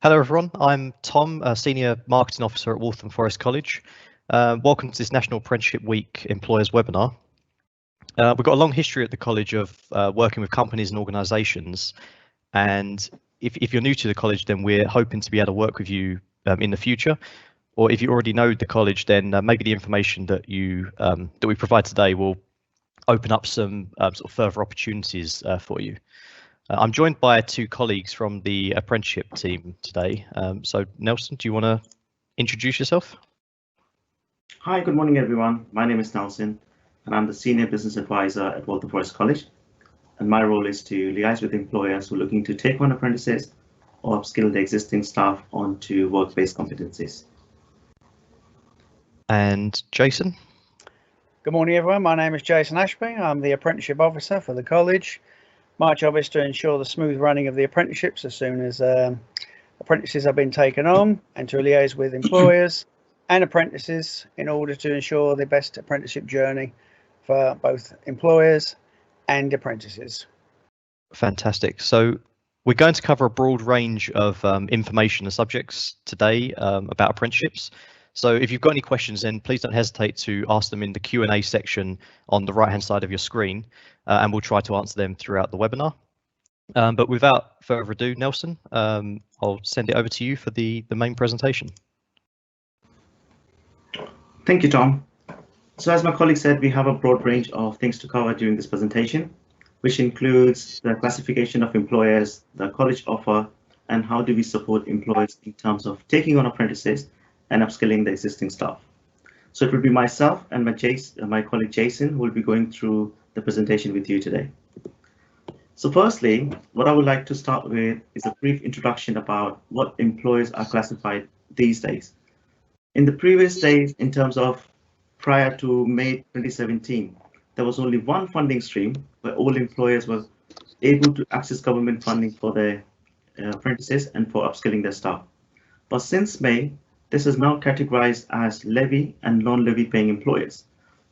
Hello everyone, I'm Tom, a Senior Marketing Officer at Waltham Forest College. Welcome to this National Apprenticeship Week Employers webinar. We've got a long history at the college of working with companies and organisations, and if you're new to the college, then we're hoping to be able to work with you in the future. Or if you already know the college, then maybe the information that we provide today will open up some sort of further opportunities for you. I'm joined by two colleagues from the apprenticeship team today. So Nelson, do you want to introduce yourself? Hi, good morning everyone. My name is Nelson and I'm the Senior Business Advisor at Waltham Forest College. And my role is to liaise with employers who are looking to take on apprentices or upskill the existing staff onto work-based competencies. And Jason? Good morning everyone, my name is Jason Ashby. I'm the Apprenticeship Officer for the college. My job is to ensure the smooth running of the apprenticeships as soon as apprentices have been taken on, and to liaise with employers and apprentices in order to ensure the best apprenticeship journey for both employers and apprentices. Fantastic. So we're going to cover a broad range of information and subjects today about apprenticeships. So if you've got any questions, then please don't hesitate to ask them in the Q&A section on the right-hand side of your screen, and we'll try to answer them throughout the webinar. But without further ado, Nelson, I'll send it over to you for the main presentation. Thank you, Tom. So as my colleague said, we have a broad range of things to cover during this presentation, which includes the classification of employers, the college offer, and how do we support employers in terms of taking on apprentices and upskilling the existing staff. So it will be myself and my colleague Jason who will be going through the presentation with you today. So firstly, what I would like to start with is a brief introduction about what employers are classified these days. In the previous days, in terms of prior to May 2017, there was only one funding stream where all employers were able to access government funding for their apprentices and for upskilling their staff. But since May, this is now categorized as levy and non-levy paying employers.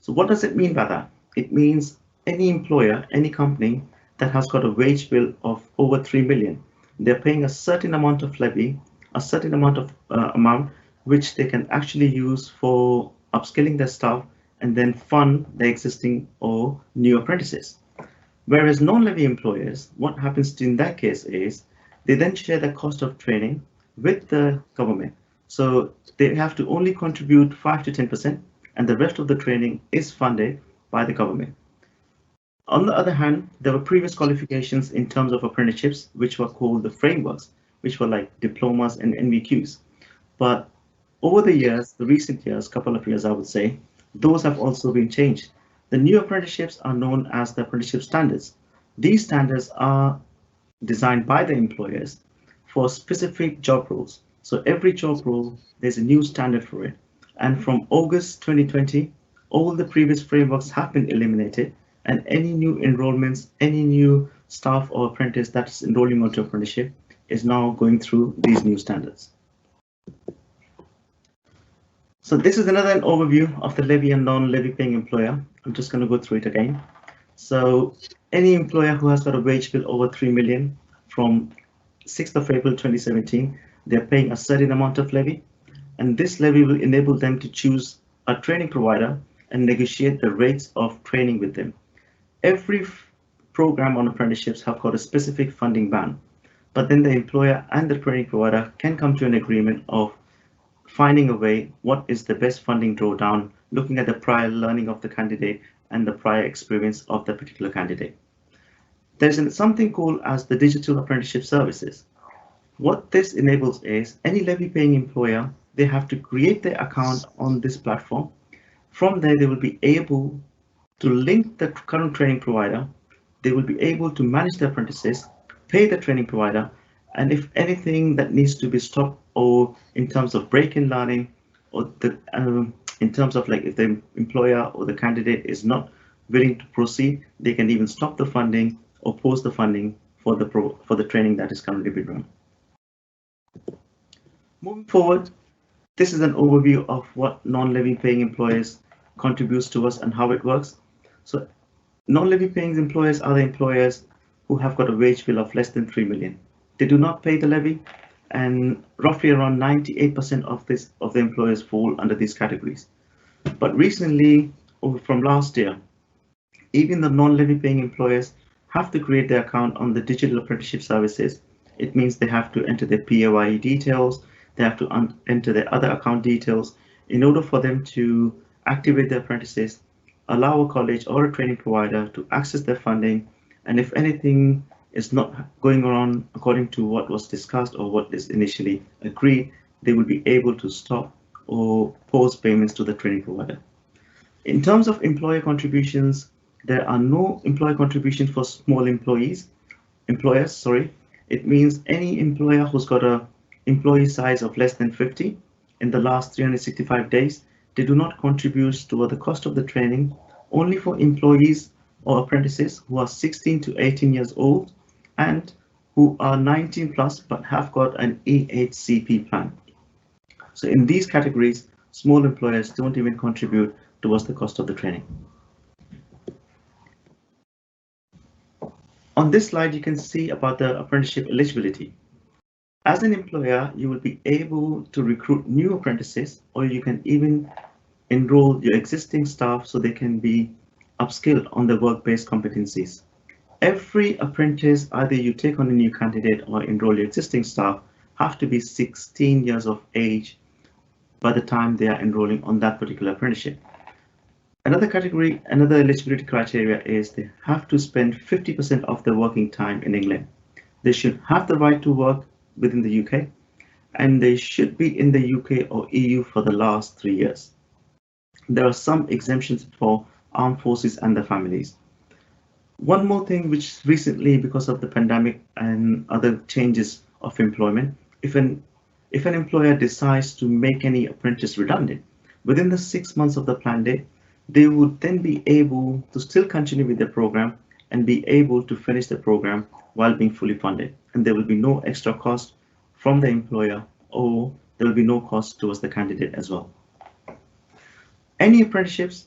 So what does it mean by that? It means any employer, any company that has got a wage bill of over 3 million, they're paying a certain amount of levy, a certain amount of amount which they can actually use for upskilling their staff and then fund their existing or new apprentices. Whereas non-levy employers, what happens in that case is they then share the cost of training with the government. So they have to only contribute 5 to 10%, and the rest of the training is funded by the government. On the other hand, there were previous qualifications in terms of apprenticeships, which were called the frameworks, which were like diplomas and NVQs. But over the years, the recent years, couple of years, I would say, those have also been changed. The new apprenticeships are known as the apprenticeship standards. These standards are designed by the employers for specific job roles. So every job role, there's a new standard for it. And from August 2020, all the previous frameworks have been eliminated, and any new enrollments, any new staff or apprentice that's enrolling onto apprenticeship is now going through these new standards. So this is another overview of the levy and non-levy paying employer. I'm just going to go through it again. So any employer who has got a wage bill over 3 million from 6th of April 2017, they're paying a certain amount of levy, and this levy will enable them to choose a training provider and negotiate the rates of training with them. Every program on apprenticeships have got a specific funding band, but then the employer and the training provider can come to an agreement of finding a way what is the best funding drawdown, looking at the prior learning of the candidate and the prior experience of the particular candidate. There's something called as the digital apprenticeship services. What this enables is any levy paying employer, they have to create their account on this platform. From there, they will be able to link the current training provider. They will be able to manage the apprentices, pay the training provider, and if anything that needs to be stopped, or in terms of break in learning, or in terms of like if the employer or the candidate is not willing to proceed, they can even stop the funding or pause the funding for the training that is currently being run. Moving forward, this is an overview of what non-levy paying employers contributes to us and how it works. So non-levy paying employers are the employers who have got a wage bill of less than 3 million. They do not pay the levy, and roughly around 98% of the employers fall under these categories. But recently, or from last year, even the non-levy paying employers have to create their account on the digital apprenticeship services. It means they have to enter their PAYE details, they have to enter their other account details in order for them to activate their apprentices, allow a college or a training provider to access their funding, and if anything is not going on according to what was discussed or what is initially agreed, they will be able to stop or pause payments to the training provider. In terms of employer contributions, there are no employer contributions for small employers. It means any employer who's got a employee size of less than 50 in the last 365 days, they do not contribute toward the cost of the training, only for employees or apprentices who are 16 to 18 years old and who are 19 plus but have got an EHCP plan. So in these categories, small employers don't even contribute towards the cost of the training. On this slide, you can see about the apprenticeship eligibility. As an employer, you will be able to recruit new apprentices, or you can even enroll your existing staff so they can be upskilled on their work-based competencies. Every apprentice, either you take on a new candidate or enroll your existing staff, have to be 16 years of age by the time they are enrolling on that particular apprenticeship. Another eligibility criteria is they have to spend 50% of their working time in England. They should have the right to work within the UK, and they should be in the UK or EU for the last 3 years. There are some exemptions for armed forces and their families. One more thing, which recently, because of the pandemic and other changes of employment, if an employer decides to make any apprentice redundant within the 6 months of the plan date, they would then be able to still continue with the program and be able to finish the program while being fully funded. And there will be no extra cost from the employer, or there will be no cost towards the candidate as well. Any apprentice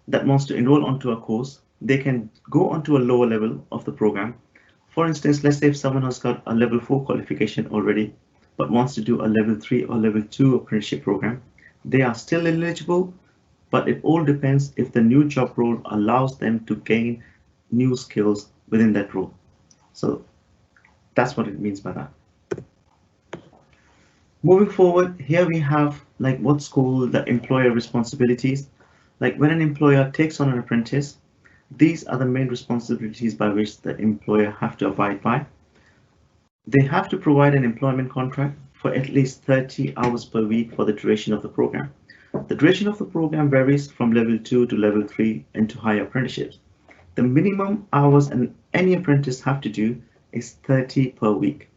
that wants to enroll onto a course, they can go onto a lower level of the program. For instance, let's say if someone has got a level 4 qualification already, but wants to do a level 3 or level 2 apprenticeship program, they are still eligible, but it all depends if the new job role allows them to gain new skills within that role. So that's what it means by that. Moving forward, here we have like what's called the employer responsibilities. Like when an employer takes on an apprentice, these are the main responsibilities by which the employer have to abide by. They have to provide an employment contract for at least 30 hours per week for the duration of the program. The duration of the program varies from level 2 to level 3 into higher apprenticeships. The minimum hours any apprentice have to do is 30 per week.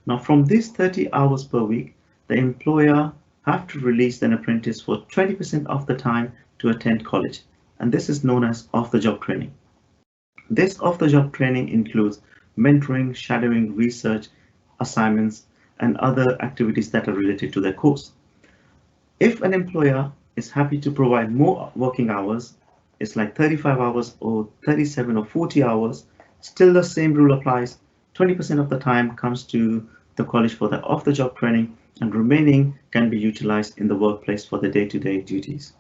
Now from these 30 hours per week, the employer have to release an apprentice for 20% of the time to attend college, and this is known as off-the-job training. This off-the-job training includes mentoring, shadowing, research, assignments, and other activities that are related to their course. If an employer is happy to provide more working hours, it's like 35 hours or 37 or 40 hours, still the same rule applies. 20% of the time comes to the college for the off-the-job training, and remaining can be utilized in the workplace for the day-to-day duties.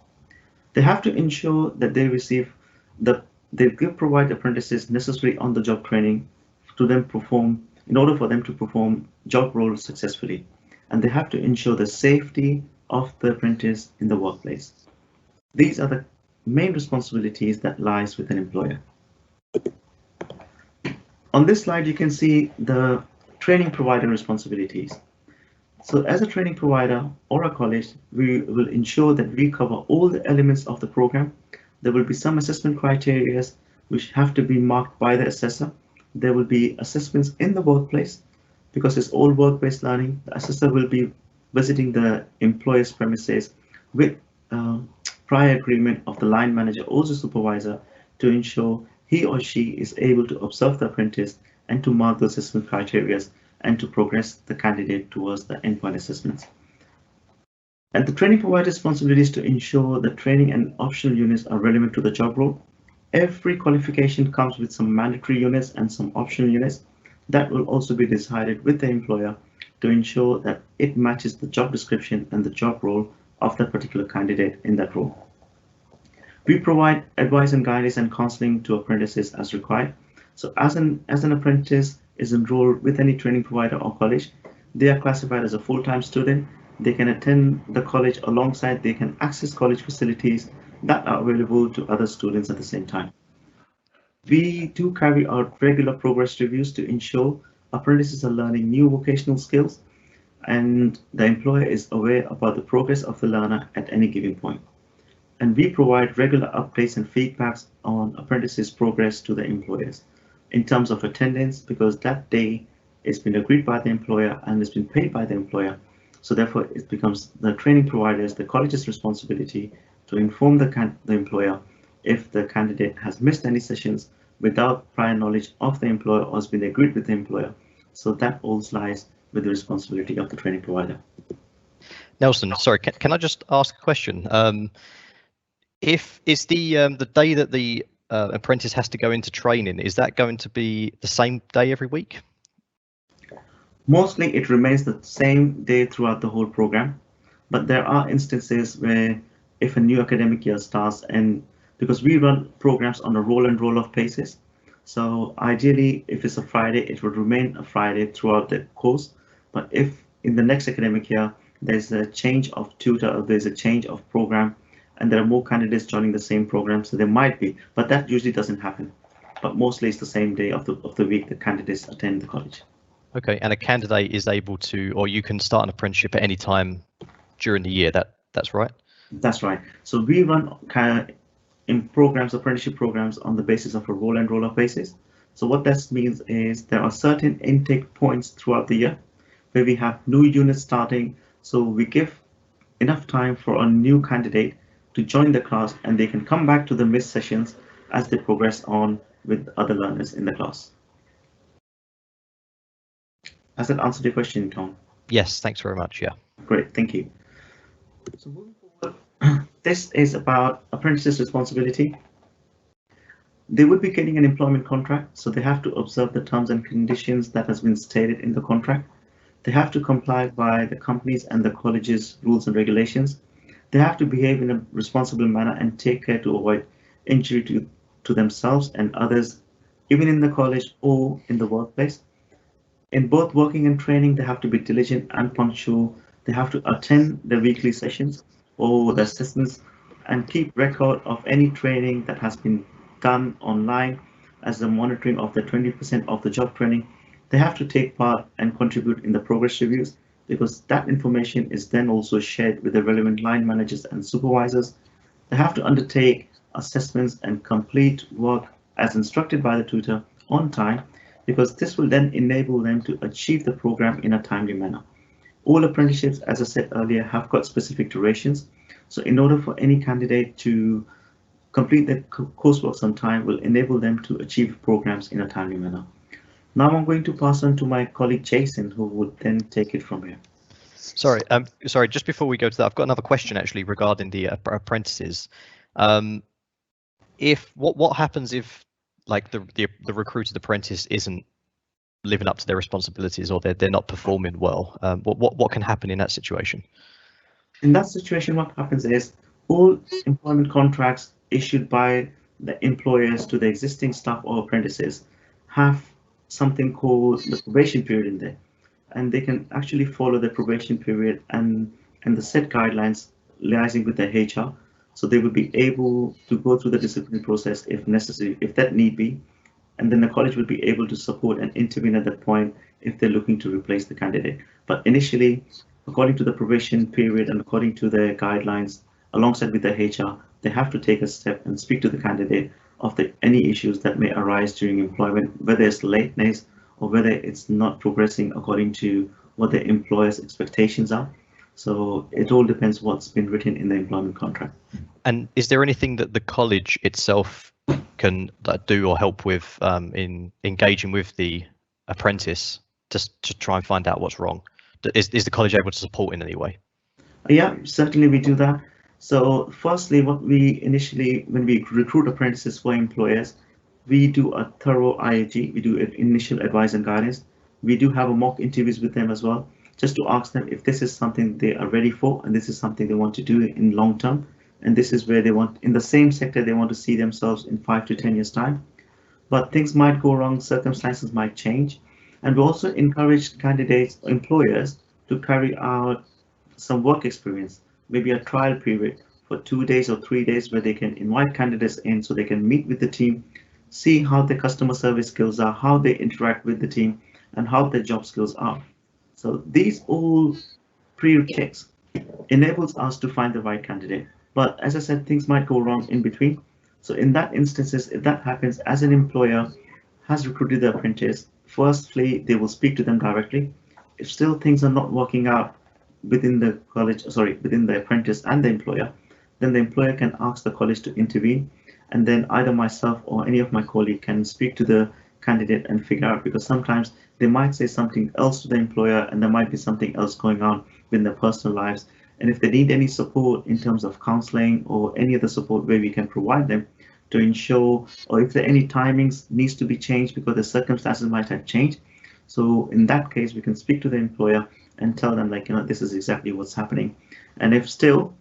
They have to ensure that they provide apprentices necessary on-the-job training in order for them to perform job roles successfully, and they have to ensure the safety of the apprentice in the workplace. These are the main responsibilities that lies with an employer. On this slide, you can see the training provider responsibilities. So as a training provider or a college, we will ensure that we cover all the elements of the program. There will be some assessment criteria which have to be marked by the assessor. There will be assessments in the workplace because it's all work-based learning. The assessor will be visiting the employer's premises with prior agreement of the line manager or the supervisor to ensure he or she is able to observe the apprentice and to mark the assessment criteria and to progress the candidate towards the endpoint assessments. And the training provider responsibility is to ensure the training and optional units are relevant to the job role. Every qualification comes with some mandatory units and some optional units. that will also be decided with the employer to ensure that it matches the job description and the job role of that particular candidate in that role. We provide advice and guidance and counseling to apprentices as required. So as an apprentice is enrolled with any training provider or college, they are classified as a full-time student. They can attend the college alongside, they can access college facilities that are available to other students at the same time. We do carry out regular progress reviews to ensure apprentices are learning new vocational skills and the employer is aware about the progress of the learner at any given point. And we provide regular updates and feedbacks on apprentices' progress to the employers in terms of attendance, because that day it's been agreed by the employer and it's been paid by the employer. So therefore, it becomes the training providers, the college's responsibility to inform the employer if the candidate has missed any sessions without prior knowledge of the employer or has been agreed with the employer. So that all lies with the responsibility of the training provider. Nelson, sorry, can I just ask a question? If is the day that the apprentice has to go into training, is that going to be the same day every week? Mostly it remains the same day throughout the whole program, but there are instances where if a new academic year starts, and because we run programs on a roll and roll off basis, so ideally if it's a Friday, it would remain a Friday throughout the course. But if in the next academic year there's a change of tutor or there's a change of program and there are more candidates joining the same program, so there might be, but that usually doesn't happen. But mostly it's the same day of the week the candidates attend the college. Okay, and a candidate is able to, or you can start an apprenticeship at any time during the year. That's right. That's right. So we run in programs, apprenticeship programs, on the basis of a roll and roll off basis. So what that means is there are certain intake points throughout the year where we have new units starting. So we give enough time for a new candidate to join the class and they can come back to the missed sessions as they progress on with other learners in the class. Has that answered your question, Tom? Yes, thanks very much. Yeah. Great, thank you. So moving forward, this is about apprentices' responsibility. They would be getting an employment contract, so they have to observe the terms and conditions that has been stated in the contract. They have to comply by the company's and the college's rules and regulations. They have to behave in a responsible manner and take care to avoid injury to themselves and others, even in the college or in the workplace. In both working and training, they have to be diligent and punctual. They have to attend the weekly sessions or the assessments and keep record of any training that has been done online as the monitoring of the 20% of the job training. They have to take part and contribute in the progress reviews because that information is then also shared with the relevant line managers and supervisors. They have to undertake assessments and complete work as instructed by the tutor on time, because this will then enable them to achieve the program in a timely manner. All apprenticeships, as I said earlier, have got specific durations. So in order for any candidate to complete their coursework on time will enable them to achieve programs in a timely manner. Now I'm going to pass on to my colleague Jason, who would then take it from here. Sorry, just before we go to that, I've got another question actually regarding the apprentices. What happens if like the recruited apprentice isn't living up to their responsibilities or they're not performing well? What can happen in that situation? In that situation, what happens is all employment contracts issued by the employers to the existing staff or apprentices have something called the probation period in there, and they can actually follow the probation period and the set guidelines liaising with the HR. So they will be able to go through the disciplinary process if necessary, if that need be, and then the college will be able to support and intervene at that point if they're looking to replace the candidate. But initially, according to the probation period and according to the guidelines, alongside with the HR, they have to take a step and speak to the candidate of any issues that may arise during employment, whether it's lateness or whether it's not progressing according to what the employer's expectations are. So it all depends what's been written in the employment contract. And is there anything that the college itself can do or help with in engaging with the apprentice to try and find out what's wrong? Is the college able to support in any way? Yeah, certainly we do that. So firstly, what we initially, when we recruit apprentices for employers, we do a thorough IAG, we do initial advice and guidance. We do have a mock interviews with them as well, just to ask them if this is something they are ready for and this is something they want to do in long term. And this is where they want, in the same sector, they want to see themselves in 5 to 10 years time. But things might go wrong, circumstances might change. And we also encourage candidates, employers to carry out some work experience, maybe a trial period for 2 days or 3 days where they can invite candidates in so they can meet with the team, see how their customer service skills are, how they interact with the team, and how their job skills are. So these all pre-checks enables us to find the right candidate. But as I said, things might go wrong in between. So in that instances, if that happens, as an employer has recruited the apprentice, firstly, they will speak to them directly. If still things are not working out within the college, within the apprentice and the employer, then the employer can ask the college to intervene. And then either myself or any of my colleagues can speak to the candidate and figure out, because sometimes they might say something else to the employer and there might be something else going on in their personal lives. And if they need any support in terms of counseling or any other support where we can provide them to ensure, or if there any timings needs to be changed because the circumstances might have changed. So in that case, we can speak to the employer and tell them, like, this is exactly what's happening. And if still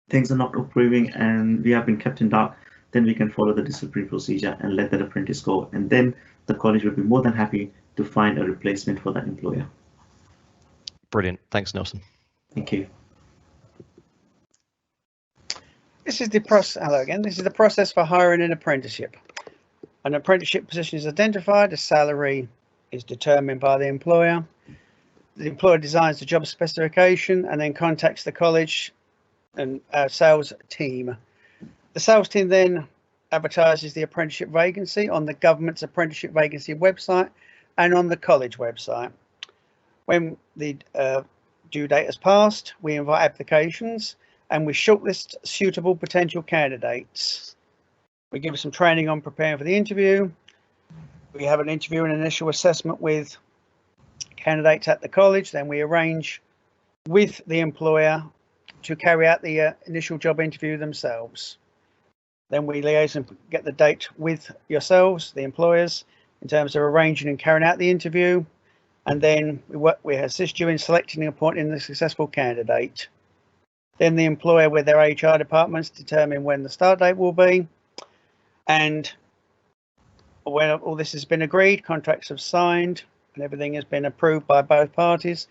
things are not improving and we have been kept in dark, then we can follow the disciplinary procedure and let that apprentice go. And then the college will be more than happy to find a replacement for that employer. Brilliant. Thanks, Nelson. Thank you. This is the process. Hello again. This is the process for hiring an apprenticeship. An apprenticeship position is identified. The salary is determined by the employer. The employer designs the job specification and then contacts the college and sales team. The sales team then advertises the apprenticeship vacancy on the government's apprenticeship vacancy website and on the college website. When the due date has passed, we invite applications and we shortlist suitable potential candidates. We give some training on preparing for the interview. We have an interview and initial assessment with candidates at the college. Then we arrange with the employer to carry out the initial job interview themselves. Then we liaise and get the date with yourselves, the employers, in terms of arranging and carrying out the interview. And then we assist you in selecting and appointing the successful candidate. Then the employer with their HR departments determine when the start date will be. And when all this has been agreed, contracts have signed and everything has been approved by both parties,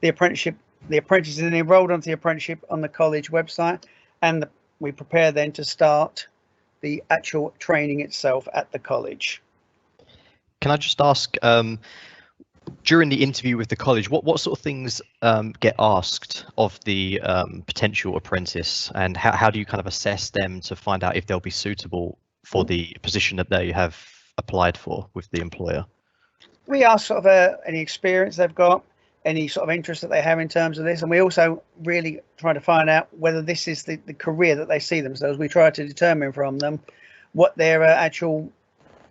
the apprentice is then enrolled onto the apprenticeship on the college website, and we prepare then to start the actual training itself at the college. Can I just ask, during the interview with the college, what sort of things get asked of the potential apprentice, and how do you kind of assess them to find out if they'll be suitable for the position that they have applied for with the employer? We ask sort of any experience they've got, any sort of interest that they have in terms of this, and we also really try to find out whether this is the career that they see themselves. We try to determine from them what their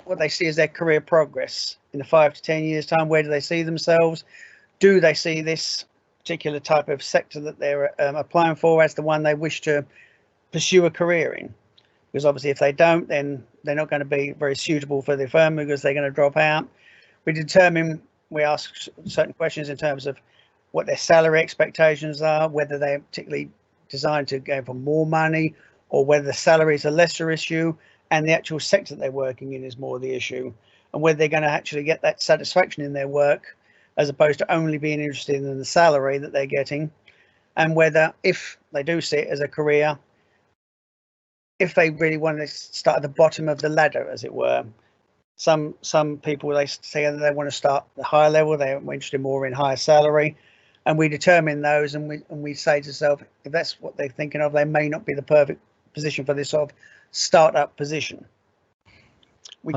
what they see as their career progress in the 5 to 10 years time. Where do they see themselves? Do they see this particular type of sector that they're applying for as the one they wish to pursue a career in? Because obviously if they don't, then they're not going to be very suitable for the firm because they're going to drop out. We ask certain questions in terms of what their salary expectations are, whether they're particularly designed to go for more money or whether the salary is a lesser issue and the actual sector that they're working in is more the issue, and whether they're going to actually get that satisfaction in their work as opposed to only being interested in the salary that they're getting, and whether, if they do see it as a career, if they really want to start at the bottom of the ladder, as it were. Some people, they say they want to start at the higher level, they're interested more in higher salary, and we determine those, and we say to ourselves, if that's what they're thinking of, they may not be the perfect position for this sort of startup position. We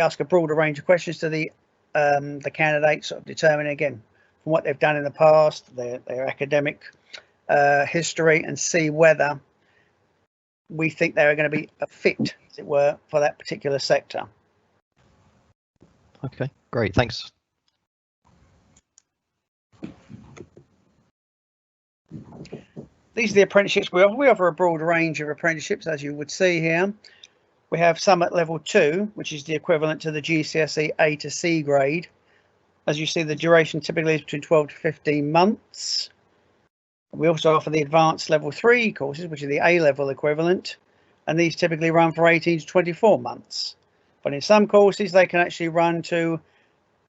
ask a broader range of questions to the candidates, sort of determining again from what they've done in the past, their academic history, and see whether we think they're going to be a fit, as it were, for that particular sector. Okay, great, thanks. These are the apprenticeships we offer. We offer a broad range of apprenticeships, as you would see here. We have some at level 2, which is the equivalent to the GCSE A to C grade. As you see, the duration typically is between 12 to 15 months. We also offer the advanced level 3 courses, which are the A-level equivalent, and these typically run for 18 to 24 months. But in some courses, they can actually run to,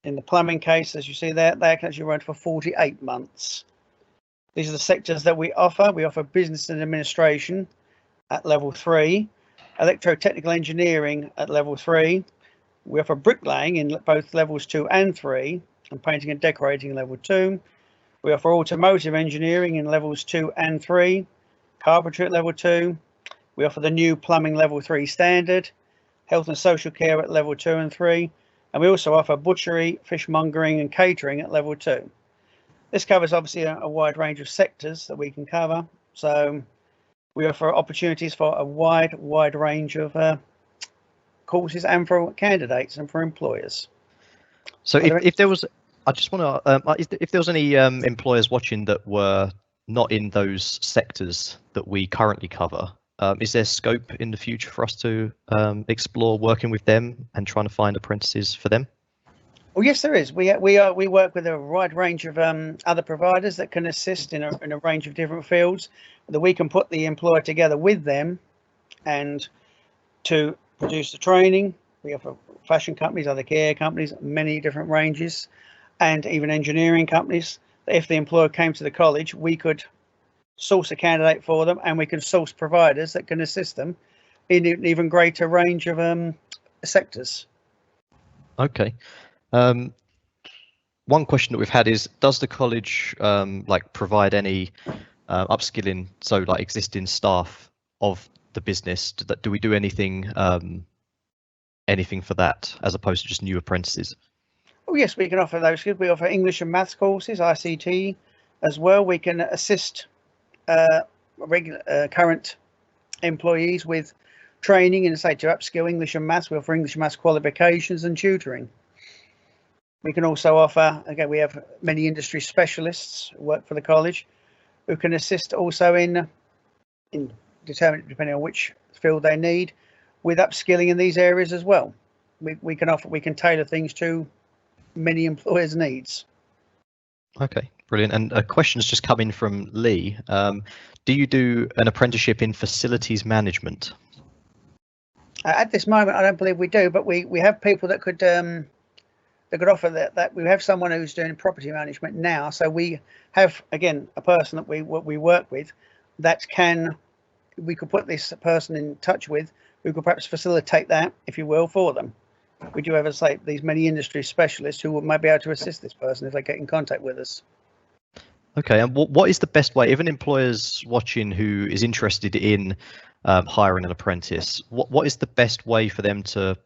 in the plumbing case, as you see there, they can actually run for 48 months. These are the sectors that we offer. We offer business and administration at level 3, electrotechnical engineering at level 3. We offer bricklaying in both levels 2 and 3, and painting and decorating in level 2. We offer automotive engineering in levels 2 and 3, carpentry at level 2. We offer the new plumbing level 3 standard, health and social care at level 2 and 3, and we also offer butchery, fishmongering and catering at level 2. This covers obviously a wide range of sectors that we can cover, so we offer opportunities for a wide range of courses and for candidates and for employers. So if there was, I just want to, if there was any employers watching that were not in those sectors that we currently cover, is there scope in the future for us to explore working with them and trying to find apprentices for them? Well, yes, there is. We work with a wide range of other providers that can assist in a range of different fields, that we can put the employer together with them and to produce the training. We offer fashion companies, other care companies, many different ranges, and even engineering companies. If the employer came to the college, we could source a candidate for them, and we can source providers that can assist them in an even greater range of sectors. Okay. One question that we've had is, does the college like provide any upskilling, so like existing staff of the business? Do we do anything anything for that as opposed to just new apprentices? Oh yes, we can offer those. We offer English and maths courses, ICT as well. We can assist current employees with training and say to upskill English and maths. We offer English and maths qualifications and tutoring. We can also offer, again, we have many industry specialists who work for the college who can assist also in determining, depending on which field they need, with upskilling in these areas as well. We can tailor things to many employers' needs. Okay, brilliant. And a question's just come in from Lee. Do you do an apprenticeship in facilities management? At this moment, I don't believe we do, but we have people that could offer that. We have someone who's doing property management now, so we have, again, a person that we work with that we could put this person in touch with, who could perhaps facilitate that, if you will, for them. We do have, as I say, these many industry specialists who might be able to assist this person if they get in contact with us. Okay, and what is the best way, if an employer's watching who is interested in hiring an apprentice, what is the best way for them to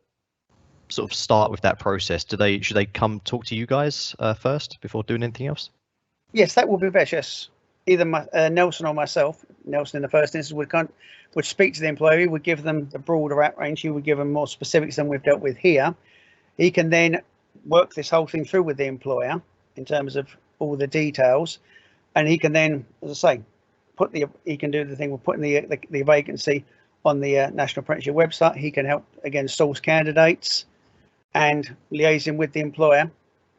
sort of start with that process? Should they come talk to you guys first before doing anything else? Yes, that would be best. Yes, either Nelson or myself. Nelson, in the first instance, would speak to the employee, would give them the broader range. He would give them more specifics than we've dealt with here. He can then work this whole thing through with the employer in terms of all the details, and he can then, as I say, he can do the thing with putting the vacancy on the National Apprenticeship website. He can help, again, source candidates and liaising with the employer,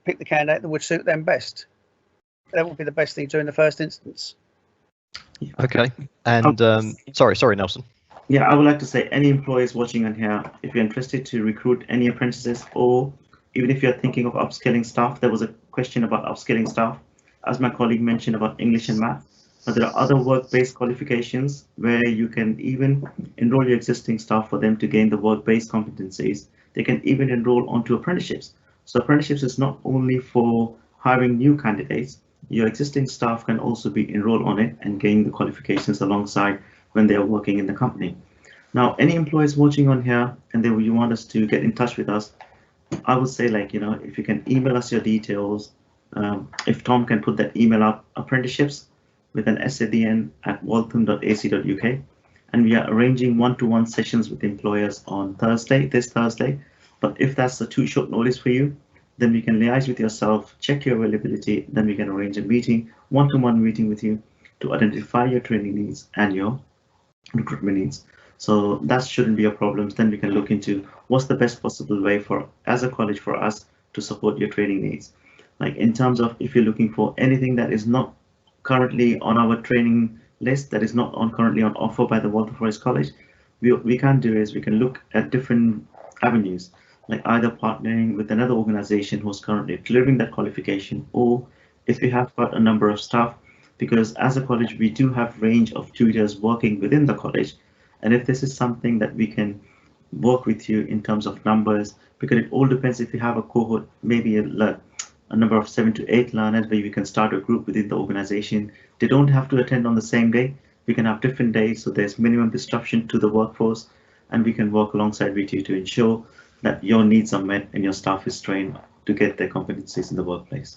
pick the candidate that would suit them best. That would be the best thing to do in the first instance. Okay. And sorry, Nelson. Yeah, I would like to say, any employers watching on here, if you're interested to recruit any apprentices, or even if you're thinking of upskilling staff, there was a question about upskilling staff, as my colleague mentioned about English and math. But there are other work-based qualifications where you can even enroll your existing staff for them to gain the work-based competencies. They can even enroll onto apprenticeships. So apprenticeships is not only for hiring new candidates, your existing staff can also be enrolled on it and gain the qualifications alongside when they are working in the company. Now, any employees watching on here and you want us to get in touch with us, I would say, if you can email us your details, if Tom can put that email up, apprenticeships with an S at the end at waltham.ac.uk, and we are arranging one-to-one sessions with employers on this Thursday. But if that's a too short notice for you, then we can liaise with yourself, check your availability, then we can arrange a meeting, one-to-one meeting with you to identify your training needs and your recruitment needs. So that shouldn't be a problem. Then we can look into what's the best possible way for, as a college, for us to support your training needs. Like in terms of if you're looking for anything that is not currently on our training list, that is not currently on offer by the Waltham Forest College, we can do is we can look at different avenues, like either partnering with another organization who's currently delivering that qualification, or if we have got a number of staff, because as a college we do have range of tutors working within the college, and if this is something that we can work with you in terms of numbers, because it all depends. If you have a cohort, maybe a number of 7 to 8 learners, where you can start a group within the organization. They don't have to attend on the same day. We can have different days, so there's minimum disruption to the workforce, and we can work alongside with you to ensure that your needs are met and your staff is trained to get their competencies in the workplace.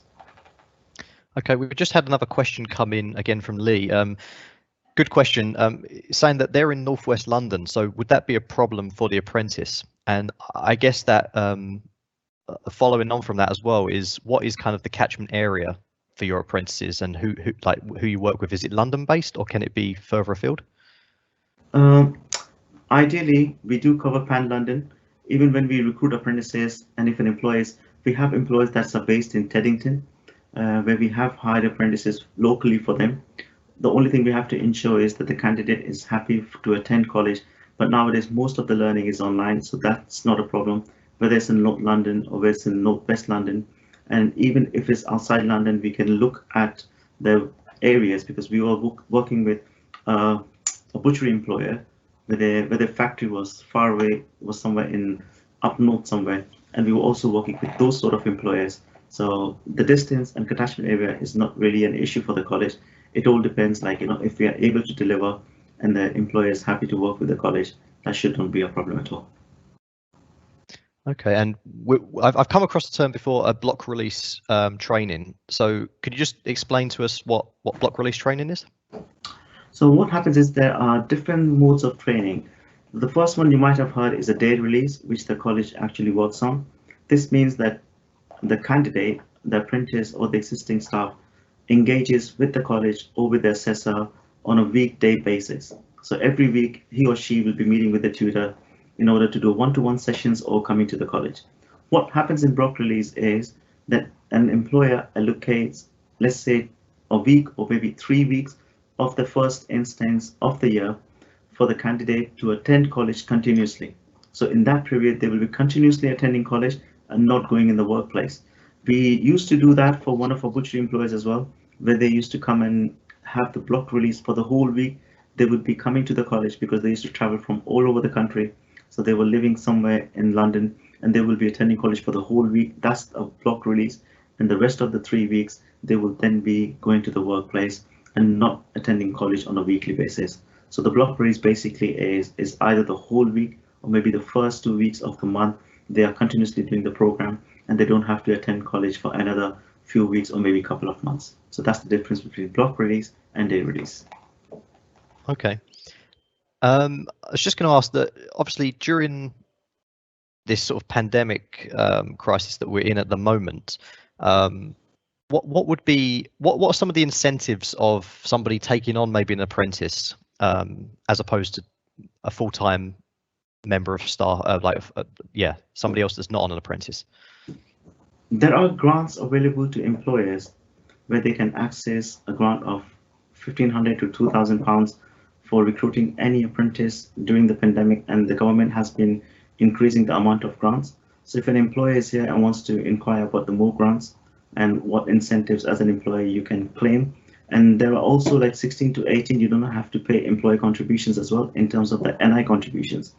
Okay, we've just had another question come in again from Lee. Good question, saying that they're in northwest London, so would that be a problem for the apprentice? And I guess that following on from that as well is, what is kind of the catchment area for your apprentices, and who you work with? Is it London based, or can it be further afield? Ideally, we do cover Pan London. Even when we recruit apprentices, and if an employees, we have employees that are based in Teddington, where we have hired apprentices locally for them. The only thing we have to ensure is that the candidate is happy to attend college, but nowadays most of the learning is online, so that's not a problem, whether it's in North London or whether it's in Northwest London. And even if it's outside London, we can look at the areas, because we were working with a butchery employer where the factory was far away, was somewhere in up north somewhere, and we were also working with those sort of employers. So the distance and catchment area is not really an issue for the college. It all depends, like, if we are able to deliver and the employer is happy to work with the college, that shouldn't be a problem at all. Okay, and I've come across the term before, a block release training. So could you just explain to us what block release training is? So what happens is there are different modes of training. The first one you might have heard is a day release, which the college actually works on. This means that the candidate, the apprentice or the existing staff, engages with the college or with the assessor on a weekday basis. So every week he or she will be meeting with the tutor in order to do one-to-one sessions or coming to the college. What happens in block release is that an employer allocates, let's say, a week or maybe 3 weeks of the first instance of the year for the candidate to attend college continuously. So in that period, they will be continuously attending college and not going in the workplace. We used to do that for one of our butchery employees as well, where they used to come and have the block release for the whole week. They would be coming to the college because they used to travel from all over the country. So they were living somewhere in London and they will be attending college for the whole week. That's a block release. And the rest of the 3 weeks, they will then be going to the workplace and not attending college on a weekly basis. So the block release basically is either the whole week or maybe the first 2 weeks of the month. They are continuously doing the program and they don't have to attend college for another few weeks or maybe a couple of months. So that's the difference between block release and day release. Okay. I was just going to ask that, obviously during this sort of pandemic crisis that we're in at the moment, what are some of the incentives of somebody taking on maybe an apprentice as opposed to a full-time member of staff, somebody else that's not on an apprentice? There are grants available to employers where they can access a grant of £1,500 to £2,000 for recruiting any apprentice during the pandemic, and the government has been increasing the amount of grants. So if an employer is here and wants to inquire about the more grants and what incentives as an employer you can claim, and there are also like 16 to 18, you don't have to pay employer contributions as well in terms of the NI contributions.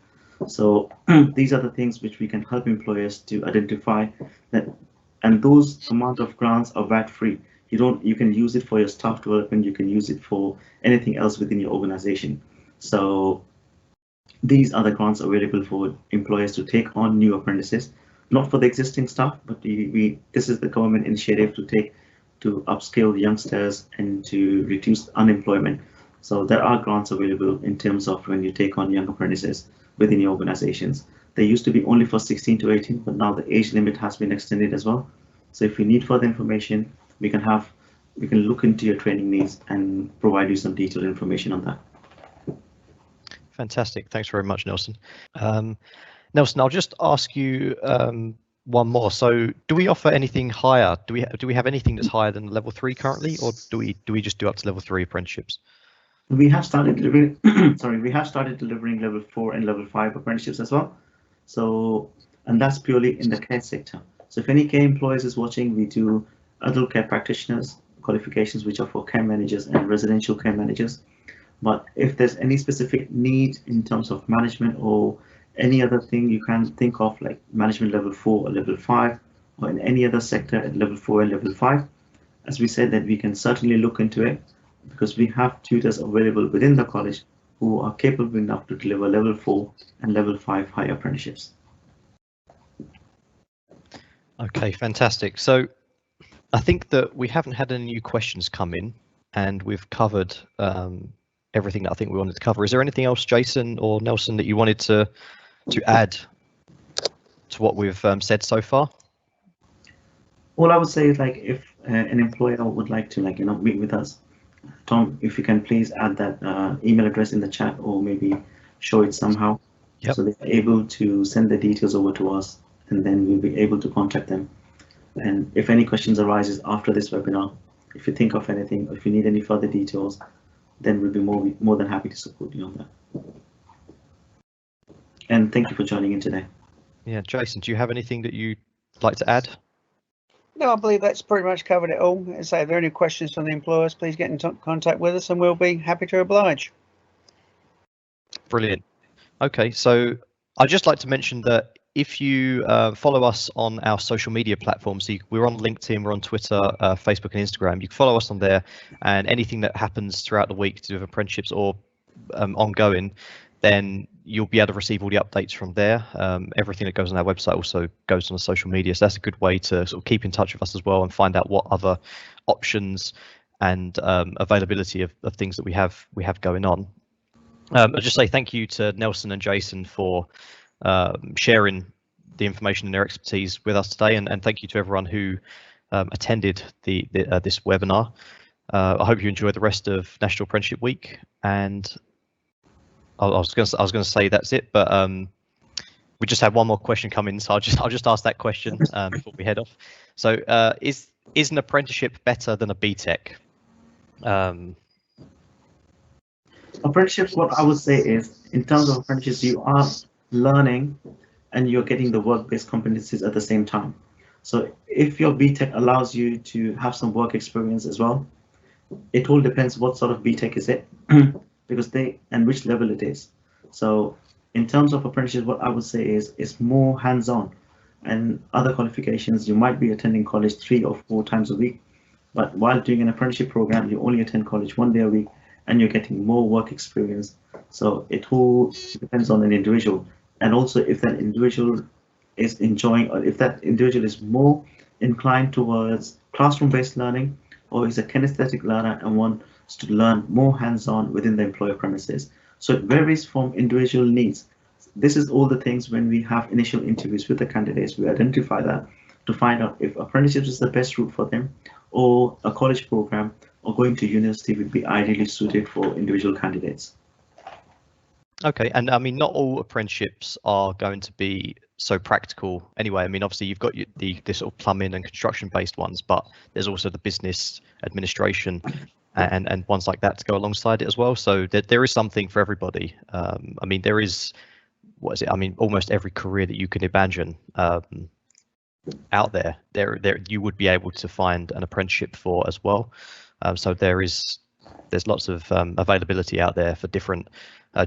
So these are the things which we can help employers to identify that, and those amount of grants are VAT free. You can use it for your staff development, you can use it for anything else within your organization. So these are the grants available for employers to take on new apprentices, not for the existing staff, but this is the government initiative to upskill youngsters and to reduce unemployment. So there are grants available in terms of when you take on young apprentices within your organizations. They used to be only for 16 to 18, but now the age limit has been extended as well. So if you need further information, we can look into your training needs and provide you some detailed information on that. fantastic. Thanks very much, Nelson. Nelson, I'll just ask you one more. So, do we offer anything higher? Do we have anything that's higher than level 3 currently, or do we just do up to level 3 apprenticeships? We have started delivering. We have started delivering level 4 and level 5 apprenticeships as well. So, and that's purely in the care sector. So, if any care employers is watching, we do adult care practitioners qualifications, which are for care managers and residential care managers. But if there's any specific need in terms of management or any other thing you can think of, like management level 4 or level 5, or in any other sector at level 4 and level 5, as we said, that we can certainly look into it, because we have tutors available within the college who are capable enough to deliver level 4 and level 5 higher apprenticeships. Okay, fantastic. So I think that we haven't had any new questions come in, and we've covered everything that I think we wanted to cover. Is there anything else, Jason or Nelson, that you wanted to add to what we've said so far? All I would say is, like, if an employer would like to, like, meet with us, Tom, if you can please add that email address in the chat, or maybe show it somehow. Yep. So they're able to send the details over to us, and then we'll be able to contact them. And if any questions arises after this webinar, if you think of anything, or if you need any further details, then we'll be more than happy to support you on that. And thank you for joining in today. Yeah, Jason, do you have anything that you'd like to add? No, I believe that's pretty much covered it all. As I say, if there are any questions from the employers, please get in contact with us and we'll be happy to oblige. Brilliant. Okay, so I'd just like to mention that if you follow us on our social media platforms, we're on LinkedIn, we're on Twitter, Facebook and Instagram. You can follow us on there, and anything that happens throughout the week to do with apprenticeships or ongoing, then you'll be able to receive all the updates from there. Everything that goes on our website also goes on the social media, so that's a good way to sort of keep in touch with us as well and find out what other options and availability of things that we have going on. I'll just say thank you to Nelson and Jason for sharing the information and their expertise with us today, and thank you to everyone who attended this webinar. I hope you enjoy the rest of National Apprenticeship Week, and I was going to say that's it, but we just had one more question come in, so I'll just ask that question before we head off. So, is an apprenticeship better than a BTEC? Apprenticeships, what I would say is, in terms of apprenticeships, you are learning and you're getting the work-based competencies at the same time. So if your BTEC allows you to have some work experience as well, it all depends what sort of BTEC is it, because and which level it is. So in terms of apprenticeships, what I would say is it's more hands-on. And other qualifications, you might be attending college 3 or 4 times a week, but while doing an apprenticeship program, you only attend college 1 day a week, and you're getting more work experience. So it all depends on an individual. And also, if that individual is enjoying, or if that individual is more inclined towards classroom-based learning, or is a kinesthetic learner and wants to learn more hands-on within the employer premises. So it varies from individual needs. This is all the things when we have initial interviews with the candidates, we identify that to find out if apprenticeships is the best route for them, or a college program or going to university would be ideally suited for individual candidates. Okay, and I mean, not all apprenticeships are going to be so practical anyway. I mean, obviously you've got the sort of plumbing and construction based ones, but there's also the business administration and ones like that to go alongside it as well. So there is something for everybody. I mean, there is, what is it? I mean, almost every career that you can imagine out there you would be able to find an apprenticeship for as well. So there's lots of availability out there for different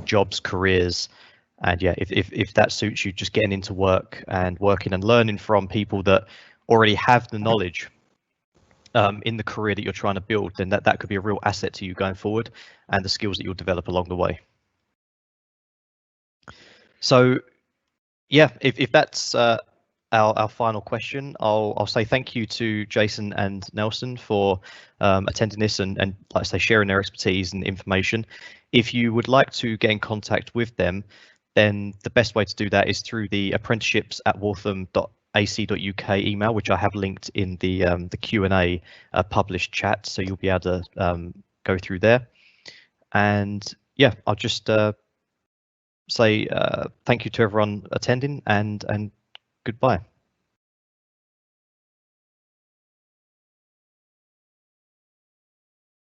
jobs, careers, and yeah, if that suits you, just getting into work and working and learning from people that already have the knowledge in the career that you're trying to build, then that could be a real asset to you going forward, and the skills that you'll develop along the way. So yeah, if that's our final question, I'll say thank you to Jason and Nelson for attending this and like I say, sharing their expertise and information. If you would like to get in contact with them, then the best way to do that is through the apprenticeships@waltham.ac.uk email, which I have linked in the Q&A published chat, so you'll be able to go through there. And yeah, I'll just say thank you to everyone attending, and goodbye.